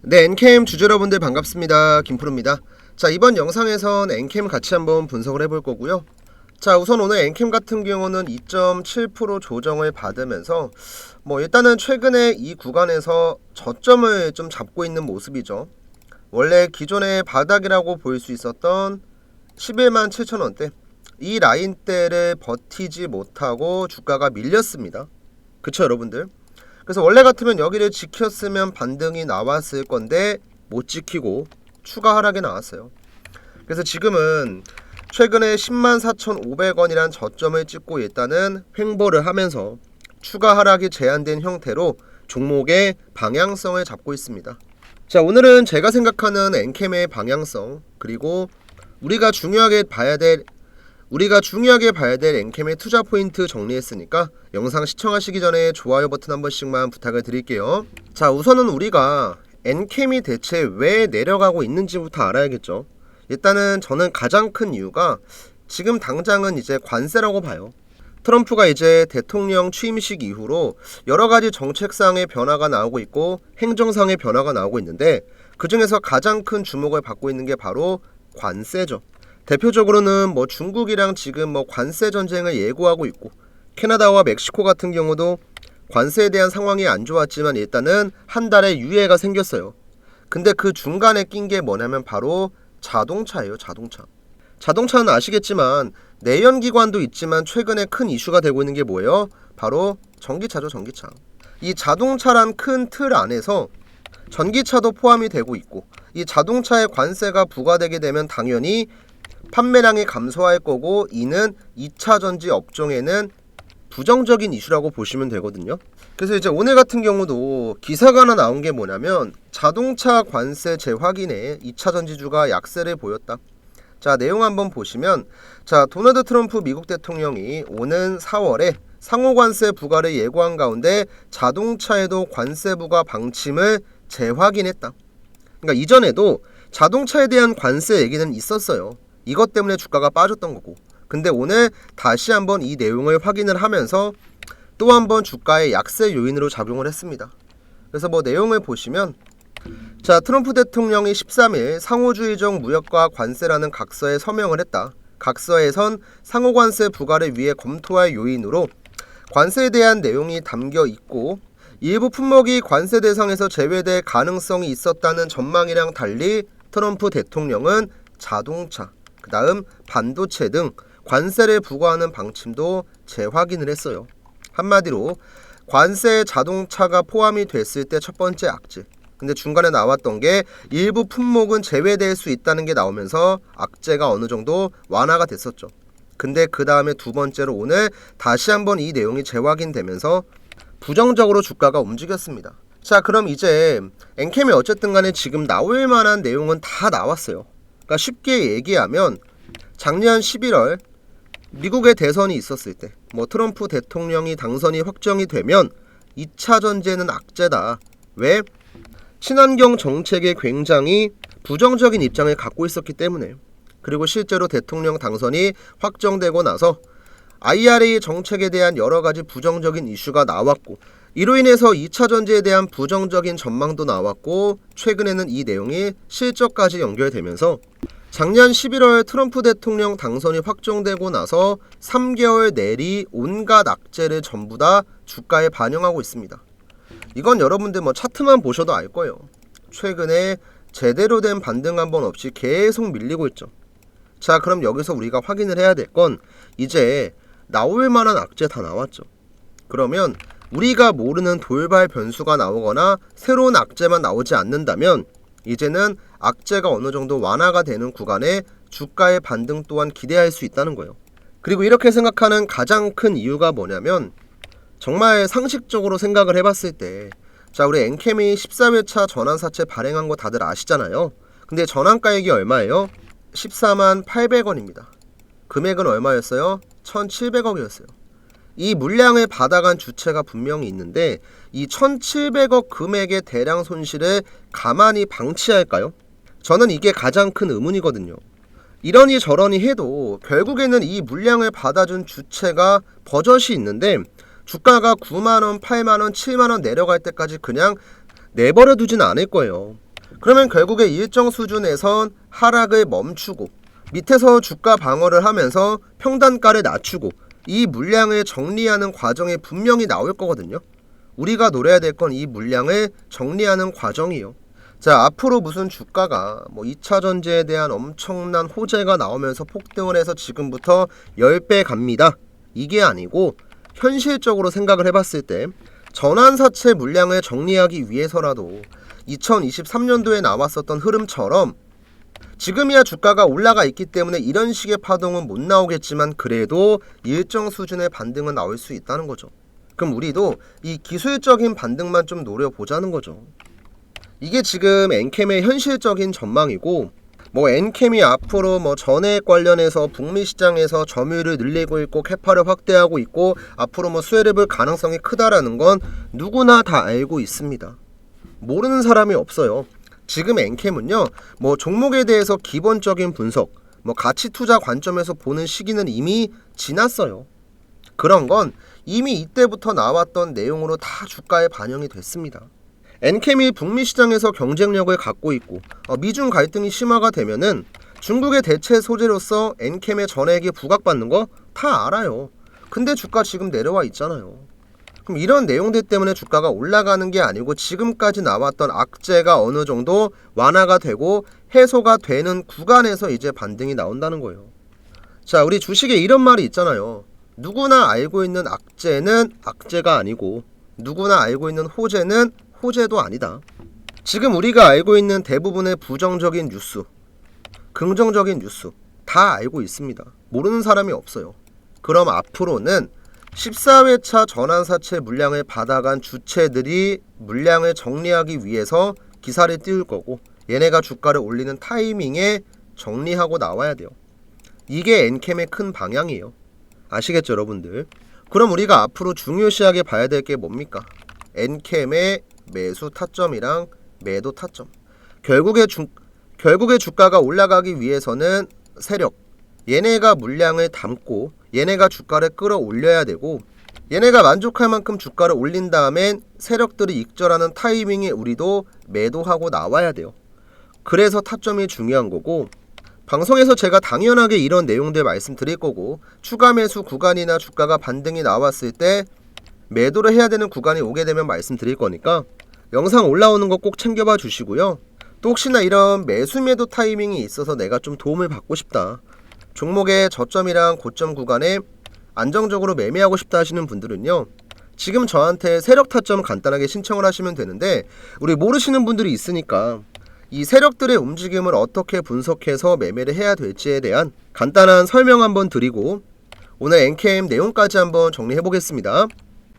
네, 엔캠 주주 여러분들 반갑습니다. 김프로입니다. 자, 이번 영상에선 엔캠 같이 한번 분석을 해볼 거고요. 자, 우선 오늘 엔캠 같은 경우는 2.7% 조정을 받으면서 일단은 최근에 이 구간에서 저점을 좀 잡고 있는 모습이죠. 원래 기존의 바닥이라고 볼 수 있었던 11만 7천 원대 이 라인대를 버티지 못하고 주가가 밀렸습니다. 그쵸 여러분들? 그래서 원래 같으면 여기를 지켰으면 반등이 나왔을 건데 못 지키고 추가 하락이 나왔어요. 그래서 지금은 최근에 104,500원이란 저점을 찍고 일단은 횡보를 하면서 추가 하락이 제한된 형태로 종목의 방향성을 잡고 있습니다. 자, 오늘은 제가 생각하는 엔캠의 방향성, 그리고 우리가 중요하게 봐야 될 엔캠의 투자 포인트 정리했으니까 영상 시청하시기 전에 좋아요 버튼 한 번씩만 부탁을 드릴게요. 자, 우선은 우리가 엔캠이 대체 왜 내려가고 있는지부터 알아야겠죠. 일단은 저는 가장 큰 이유가 지금 당장은 이제 관세라고 봐요. 트럼프가 이제 대통령 취임식 이후로 여러가지 정책상의 변화가 나오고 있고 행정상의 변화가 나오고 있는데, 그 중에서 가장 큰 주목을 받고 있는 게 바로 관세죠. 대표적으로는 중국이랑 지금 관세 전쟁을 예고하고 있고, 캐나다와 멕시코 같은 경우도 관세에 대한 상황이 안 좋았지만 일단은 한 달의 유예가 생겼어요. 근데 그 중간에 낀 게 뭐냐면 바로 자동차예요. 자동차는 아시겠지만 내연기관도 있지만 최근에 큰 이슈가 되고 있는 게 뭐예요? 바로 전기차죠. 전기차. 이 자동차란 큰 틀 안에서 전기차도 포함이 되고 있고, 이 자동차에 관세가 부과되게 되면 당연히 판매량이 감소할 거고, 이는 2차 전지 업종에는 부정적인 이슈라고 보시면 되거든요. 그래서 이제 오늘 같은 경우도 기사가 하나 나온 게 뭐냐면 자동차 관세 재확인에 2차 전지주가 약세를 보였다. 자, 내용 한번 보시면, 자, 도널드 트럼프 미국 대통령이 오는 4월에 상호관세 부과를 예고한 가운데 자동차에도 관세 부과 방침을 재확인했다. 그러니까 이전에도 자동차에 대한 관세 얘기는 있었어요. 이것 때문에 주가가 빠졌던 거고, 근데 오늘 다시 한번 이 내용을 확인을 하면서 또 한번 주가의 약세 요인으로 작용을 했습니다. 그래서 내용을 보시면, 자, 트럼프 대통령이 13일 상호주의적 무역과 관세라는 각서에 서명을 했다. 각서에선 상호관세 부과를 위해 검토할 요인으로 관세에 대한 내용이 담겨 있고, 일부 품목이 관세 대상에서 제외될 가능성이 있었다는 전망이랑 달리 트럼프 대통령은 자동차, 그 다음 반도체 등 관세를 부과하는 방침도 재확인을 했어요. 한마디로 관세에 자동차가 포함이 됐을 때 첫 번째 악재, 근데 중간에 나왔던 게 일부 품목은 제외될 수 있다는 게 나오면서 악재가 어느 정도 완화가 됐었죠. 근데 그 다음에 두 번째로 오늘 다시 한번 이 내용이 재확인되면서 부정적으로 주가가 움직였습니다. 자, 그럼 이제 엔캠이 어쨌든 간에 지금 나올 만한 내용은 다 나왔어요. 그러니까 쉽게 얘기하면 작년 11월 미국의 대선이 있었을 때 트럼프 대통령이 당선이 확정이 되면 2차 전지에는 악재다. 왜? 친환경 정책에 굉장히 부정적인 입장을 갖고 있었기 때문에. 그리고 실제로 대통령 당선이 확정되고 나서 IRA 정책에 대한 여러 가지 부정적인 이슈가 나왔고, 이로 인해서 2차 전지에 대한 부정적인 전망도 나왔고, 최근에는 이 내용이 실적까지 연결되면서 작년 11월 트럼프 대통령 당선이 확정되고 나서 3개월 내리 온갖 악재를 전부 다 주가에 반영하고 있습니다. 이건 여러분들 차트만 보셔도 알 거예요. 최근에 제대로 된 반등 한 번 없이 계속 밀리고 있죠. 자, 그럼 여기서 우리가 확인을 해야 될 건 이제 나올 만한 악재 다 나왔죠. 그러면 우리가 모르는 돌발 변수가 나오거나 새로운 악재만 나오지 않는다면 이제는 악재가 어느 정도 완화가 되는 구간에 주가의 반등 또한 기대할 수 있다는 거예요. 그리고 이렇게 생각하는 가장 큰 이유가 뭐냐면, 정말 상식적으로 생각을 해봤을 때, 자, 우리 엔캠이 14회차 전환사채 발행한 거 다들 아시잖아요. 근데 전환가액이 얼마예요? 14만 800원입니다. 금액은 얼마였어요? 1,700억이었어요. 이 물량을 받아간 주체가 분명히 있는데 이 1,700억 금액의 대량 손실을 가만히 방치할까요? 저는 이게 가장 큰 의문이거든요. 이러니 저러니 해도 결국에는 이 물량을 받아준 주체가 버젓이 있는데 주가가 9만원, 8만원, 7만원 내려갈 때까지 그냥 내버려 두진 않을 거예요. 그러면 결국에 일정 수준에선 하락을 멈추고 밑에서 주가 방어를 하면서 평단가를 낮추고 이 물량을 정리하는 과정이 분명히 나올 거거든요. 우리가 노려야 될 건 이 물량을 정리하는 과정이요. 자, 앞으로 무슨 주가가 2차 전지에 대한 엄청난 호재가 나오면서 폭등을 해서 지금부터 10배 갑니다. 이게 아니고 현실적으로 생각을 해봤을 때 전환사채 물량을 정리하기 위해서라도 2023년도에 나왔었던 흐름처럼 지금이야 주가가 올라가 있기 때문에 이런 식의 파동은 못 나오겠지만 그래도 일정 수준의 반등은 나올 수 있다는 거죠. 그럼 우리도 이 기술적인 반등만 좀 노려보자는 거죠. 이게 지금 엔캠의 현실적인 전망이고 엔캠이 앞으로 전해액 관련해서 북미 시장에서 점유율을 늘리고 있고 캐파를 확대하고 있고 앞으로 수혜를 볼 가능성이 크다라는 건 누구나 다 알고 있습니다. 모르는 사람이 없어요. 지금 엔캠은요 종목에 대해서 기본적인 분석 가치 투자 관점에서 보는 시기는 이미 지났어요. 그런 건 이미 이때부터 나왔던 내용으로 다 주가에 반영이 됐습니다. 엔캠이 북미 시장에서 경쟁력을 갖고 있고 미중 갈등이 심화가 되면은 중국의 대체 소재로서 엔캠의 전액이 부각받는 거 다 알아요. 근데 주가 지금 내려와 있잖아요. 그럼 이런 내용들 때문에 주가가 올라가는 게 아니고 지금까지 나왔던 악재가 어느 정도 완화가 되고 해소가 되는 구간에서 이제 반등이 나온다는 거예요. 자, 우리 주식에 이런 말이 있잖아요. 누구나 알고 있는 악재는 악재가 아니고 누구나 알고 있는 호재는 호재도 아니다. 지금 우리가 알고 있는 대부분의 부정적인 뉴스, 긍정적인 뉴스 다 알고 있습니다. 모르는 사람이 없어요. 그럼 앞으로는 14회차 전환사채 물량을 받아간 주체들이 물량을 정리하기 위해서 기사를 띄울 거고 얘네가 주가를 올리는 타이밍에 정리하고 나와야 돼요. 이게 엔캠의 큰 방향이에요. 아시겠죠, 여러분들? 그럼 우리가 앞으로 중요시하게 봐야 될 게 뭡니까? 엔캠의 매수 타점이랑 매도 타점. 결국에 주가가 올라가기 위해서는 세력, 얘네가 물량을 담고 얘네가 주가를 끌어올려야 되고 얘네가 만족할 만큼 주가를 올린 다음엔 세력들이 익절하는 타이밍에 우리도 매도하고 나와야 돼요. 그래서 타점이 중요한 거고 방송에서 제가 당연하게 이런 내용들 말씀드릴 거고 추가 매수 구간이나 주가가 반등이 나왔을 때 매도를 해야 되는 구간이 오게 되면 말씀드릴 거니까 영상 올라오는 거 꼭 챙겨봐 주시고요. 또 혹시나 이런 매수 매도 타이밍이 있어서 내가 좀 도움을 받고 싶다, 종목의 저점이랑 고점 구간에 안정적으로 매매하고 싶다 하시는 분들은요, 지금 저한테 세력 타점 간단하게 신청을 하시면 되는데 우리 모르시는 분들이 있으니까 이 세력들의 움직임을 어떻게 분석해서 매매를 해야 될지에 대한 간단한 설명 한번 드리고 오늘 엔캠 내용까지 한번 정리해 보겠습니다.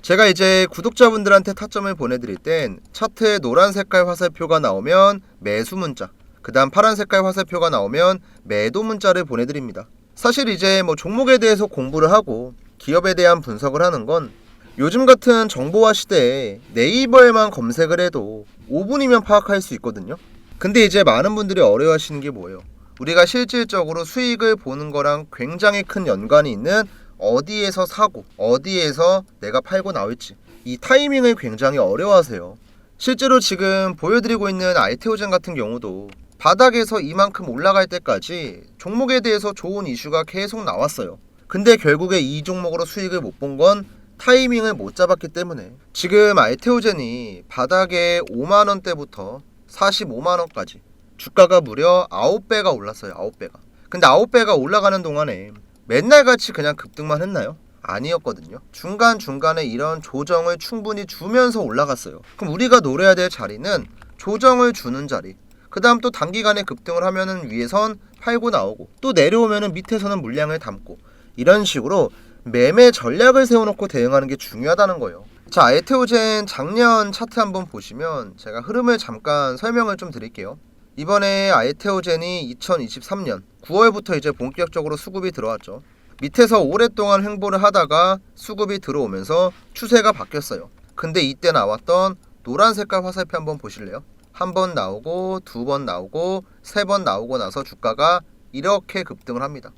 제가 이제 구독자분들한테 타점을 보내드릴 땐 차트에 노란 색깔 화살표가 나오면 매수 문자, 그 다음 파란 색깔 화살표가 나오면 매도 문자를 보내드립니다. 사실 이제 종목에 대해서 공부를 하고 기업에 대한 분석을 하는 건 요즘 같은 정보화 시대에 네이버에만 검색을 해도 5분이면 파악할 수 있거든요. 근데 이제 많은 분들이 어려워하시는 게 뭐예요? 우리가 실질적으로 수익을 보는 거랑 굉장히 큰 연관이 있는 어디에서 사고 어디에서 내가 팔고 나올지 이 타이밍을 굉장히 어려워하세요. 실제로 지금 보여드리고 있는 아이테오젠 같은 경우도 바닥에서 이만큼 올라갈 때까지 종목에 대해서 좋은 이슈가 계속 나왔어요. 근데 결국에 이 종목으로 수익을 못 본 건 타이밍을 못 잡았기 때문에 지금 아이테오젠이 바닥에 5만원대부터 45만원까지 주가가 무려 9배가 올랐어요. 9배가. 근데 9배가 올라가는 동안에 맨날 같이 그냥 급등만 했나요? 아니었거든요. 중간중간에 이런 조정을 충분히 주면서 올라갔어요. 그럼 우리가 노려야 될 자리는 조정을 주는 자리, 그 다음 또 단기간에 급등을 하면은 위에선 팔고 나오고 또 내려오면은 밑에서는 물량을 담고 이런 식으로 매매 전략을 세워놓고 대응하는 게 중요하다는 거예요. 자, 아이테오젠 작년 차트 한번 보시면 제가 흐름을 잠깐 설명을 좀 드릴게요. 이번에 아이테오젠이 2023년 9월부터 이제 본격적으로 수급이 들어왔죠. 밑에서 오랫동안 횡보를 하다가 수급이 들어오면서 추세가 바뀌었어요. 근데 이때 나왔던 노란 색깔 화살표 한번 보실래요? 한 번 나오고 두 번 나오고 세 번 나오고 나서 주가가 이렇게 급등을 합니다.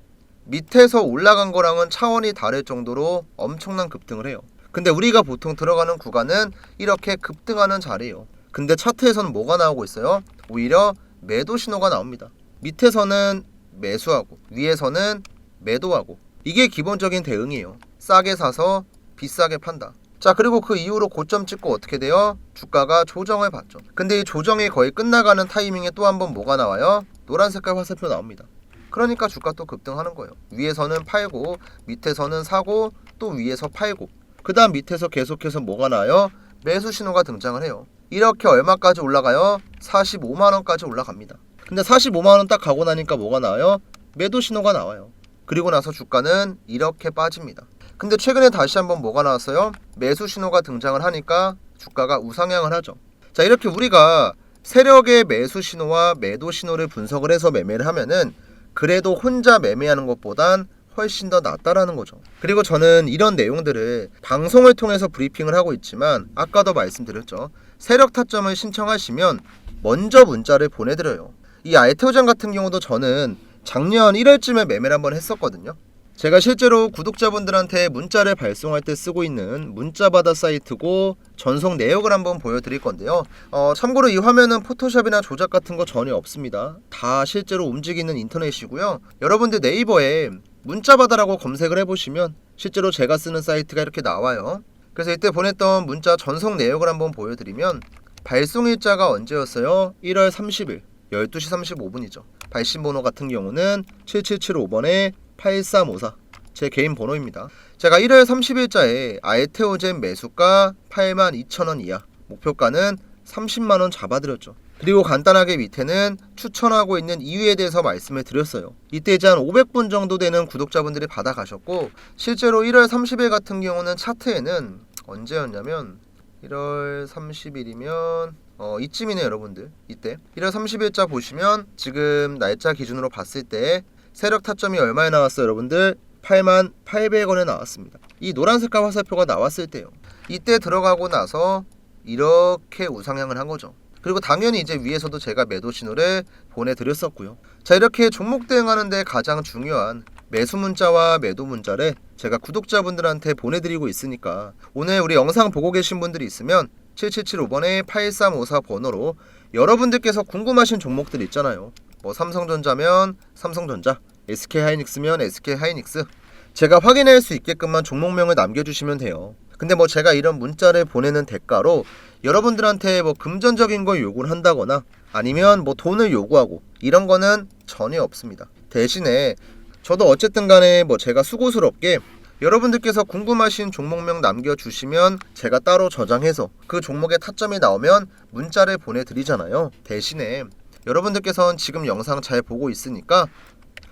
밑에서 올라간 거랑은 차원이 다를 정도로 엄청난 급등을 해요. 근데 우리가 보통 들어가는 구간은 이렇게 급등하는 자리예요. 근데 차트에서는 뭐가 나오고 있어요? 오히려 매도 신호가 나옵니다. 밑에서는 매수하고 위에서는 매도하고, 이게 기본적인 대응이에요. 싸게 사서 비싸게 판다. 자, 그리고 그 이후로 고점 찍고 어떻게 돼요? 주가가 조정을 받죠. 근데 이 조정이 거의 끝나가는 타이밍에 또 한 번 뭐가 나와요? 노란 색깔 화살표 나옵니다. 그러니까 주가 또 급등하는 거예요. 위에서는 팔고 밑에서는 사고 또 위에서 팔고, 그 다음 밑에서 계속해서 뭐가 나와요? 매수 신호가 등장을 해요. 이렇게 얼마까지 올라가요? 45만원까지 올라갑니다. 근데 45만원 딱 가고 나니까 뭐가 나와요? 매도 신호가 나와요. 그리고 나서 주가는 이렇게 빠집니다. 근데 최근에 다시 한번 뭐가 나왔어요? 매수 신호가 등장을 하니까 주가가 우상향을 하죠. 자, 이렇게 우리가 세력의 매수 신호와 매도 신호를 분석을 해서 매매를 하면은 그래도 혼자 매매하는 것보단 훨씬 더 낫다라는 거죠. 그리고 저는 이런 내용들을 방송을 통해서 브리핑을 하고 있지만 아까도 말씀드렸죠. 세력 타점을 신청하시면 먼저 문자를 보내드려요. 이 알테오젠 같은 경우도 저는 작년 1월쯤에 매매를 한번 했었거든요. 제가 실제로 구독자분들한테 문자를 발송할 때 쓰고 있는 문자받아 사이트고 전송 내역을 한번 보여드릴 건데요. 참고로 이 화면은 포토샵이나 조작 같은 거 전혀 없습니다. 다 실제로 움직이는 인터넷이고요. 여러분들 네이버에 문자받아라고 검색을 해보시면 실제로 제가 쓰는 사이트가 이렇게 나와요. 그래서 이때 보냈던 문자 전송 내역을 한번 보여드리면, 발송일자가 언제였어요? 1월 30일 12시 35분이죠. 발신 번호 같은 경우는 7775번에 8354, 제 개인 번호입니다. 제가 1월 30일자에 알테오젠 매수가 82,000원 이하, 목표가는 30만원 잡아드렸죠. 그리고 간단하게 밑에는 추천하고 있는 이유에 대해서 말씀을 드렸어요. 이때 이제 한 500분 정도 되는 구독자분들이 받아가셨고, 실제로 1월 30일 같은 경우는 차트에는 언제였냐면 1월 30일이면 이쯤이네요 여러분들. 이때 1월 30일자 보시면 지금 날짜 기준으로 봤을 때 세력 타점이 얼마에 나왔어요 여러분들? 88,800원에 나왔습니다. 이 노란 색깔 화살표가 나왔을 때요. 이때 들어가고 나서 이렇게 우상향을 한 거죠. 그리고 당연히 이제 위에서도 제가 매도 신호를 보내드렸었고요. 자, 이렇게 종목 대응하는데 가장 중요한 매수 문자와 매도 문자를 제가 구독자분들한테 보내드리고 있으니까, 오늘 우리 영상 보고 계신 분들이 있으면 7775번에 8354 번호로 여러분들께서 궁금하신 종목들 있잖아요. 뭐 삼성전자면 삼성전자, SK하이닉스면 SK하이닉스, 제가 확인할 수 있게끔만 종목명을 남겨주시면 돼요. 근데 뭐 제가 이런 문자를 보내는 대가로 여러분들한테 뭐 금전적인 걸 요구를 한다거나 아니면 뭐 돈을 요구하고 이런 거는 전혀 없습니다. 대신에 저도 어쨌든 간에 뭐 제가 수고스럽게 여러분들께서 궁금하신 종목명 남겨주시면 제가 따로 저장해서 그 종목의 타점이 나오면 문자를 보내드리잖아요. 대신에 여러분들께서는 지금 영상 잘 보고 있으니까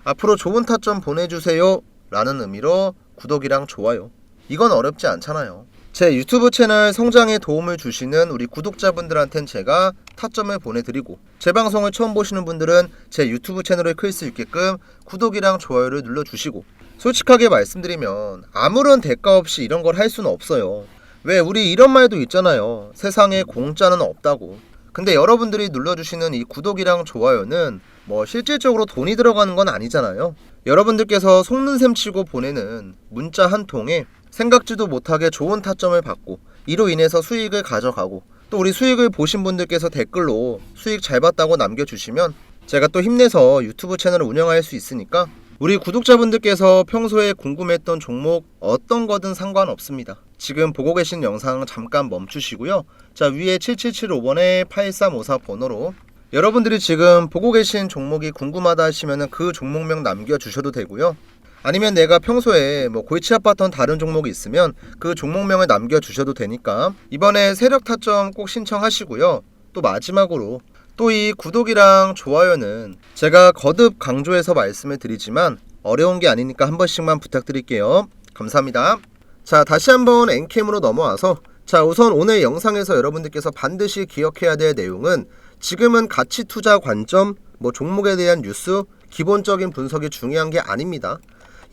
앞으로 좋은 타점 보내주세요 라는 의미로 구독이랑 좋아요, 이건 어렵지 않잖아요. 제 유튜브 채널 성장에 도움을 주시는 우리 구독자분들한텐 제가 타점을 보내드리고, 제 방송을 처음 보시는 분들은 제 유튜브 채널을 클 수 있게끔 구독이랑 좋아요를 눌러주시고, 솔직하게 말씀드리면 아무런 대가 없이 이런 걸 할 수는 없어요. 왜, 우리 이런 말도 있잖아요. 세상에 공짜는 없다고. 근데 여러분들이 눌러주시는 이 구독이랑 좋아요는 뭐 실질적으로 돈이 들어가는 건 아니잖아요. 여러분들께서 속는 셈 치고 보내는 문자 한 통에 생각지도 못하게 좋은 타점을 받고 이로 인해서 수익을 가져가고, 또 우리 수익을 보신 분들께서 댓글로 수익 잘 봤다고 남겨주시면 제가 또 힘내서 유튜브 채널을 운영할 수 있으니까, 우리 구독자분들께서 평소에 궁금했던 종목 어떤 거든 상관없습니다. 지금 보고 계신 영상 잠깐 멈추시고요. 자, 위에 7775번에 8354 번호로 여러분들이 지금 보고 계신 종목이 궁금하다 하시면 그 종목명 남겨주셔도 되고요. 아니면 내가 평소에 뭐 골치 아팠던 다른 종목이 있으면 그 종목명을 남겨주셔도 되니까 이번에 세력 타점 꼭 신청하시고요. 또 마지막으로 또 이 구독이랑 좋아요는 제가 거듭 강조해서 말씀을 드리지만 어려운 게 아니니까 한 번씩만 부탁드릴게요. 감사합니다. 자, 다시 한번 엔캠으로 넘어와서, 자, 우선 오늘 영상에서 여러분들께서 반드시 기억해야 될 내용은, 지금은 가치 투자 관점, 뭐 종목에 대한 뉴스, 기본적인 분석이 중요한 게 아닙니다.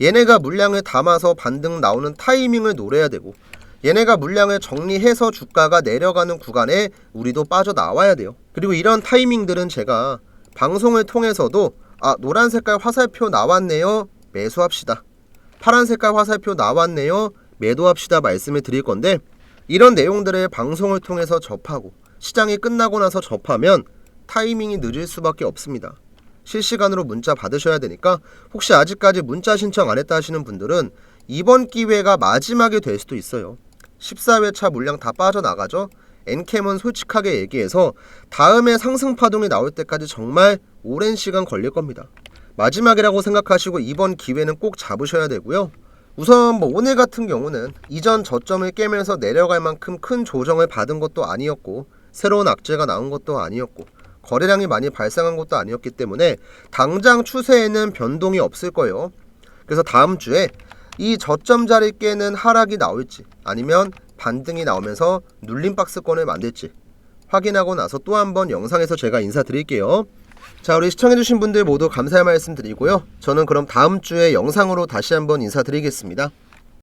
얘네가 물량을 담아서 반등 나오는 타이밍을 노려야 되고, 얘네가 물량을 정리해서 주가가 내려가는 구간에 우리도 빠져나와야 돼요. 그리고 이런 타이밍들은 제가 방송을 통해서도 노란 색깔 화살표 나왔네요, 매수합시다. 파란 색깔 화살표 나왔네요, 매도합시다 말씀을 드릴 건데, 이런 내용들을 방송을 통해서 접하고 시장이 끝나고 나서 접하면 타이밍이 늦을 수밖에 없습니다. 실시간으로 문자 받으셔야 되니까 혹시 아직까지 문자 신청 안 했다 하시는 분들은 이번 기회가 마지막이 될 수도 있어요. 14회차 물량 다 빠져나가죠. 엔캠은 솔직하게 얘기해서 다음에 상승 파동이 나올 때까지 정말 오랜 시간 걸릴 겁니다. 마지막이라고 생각하시고 이번 기회는 꼭 잡으셔야 되고요. 우선 오늘 같은 경우는 이전 저점을 깨면서 내려갈 만큼 큰 조정을 받은 것도 아니었고 새로운 악재가 나온 것도 아니었고 거래량이 많이 발생한 것도 아니었기 때문에 당장 추세에는 변동이 없을 거예요. 그래서 다음 주에 이 저점 자리 깨는 하락이 나올지 아니면 반등이 나오면서 눌림 박스권을 만들지 확인하고 나서 또 한번 영상에서 제가 인사드릴게요. 자, 우리 시청해주신 분들 모두 감사의 말씀 드리고요. 저는 그럼 다음 주에 영상으로 다시 한번 인사드리겠습니다.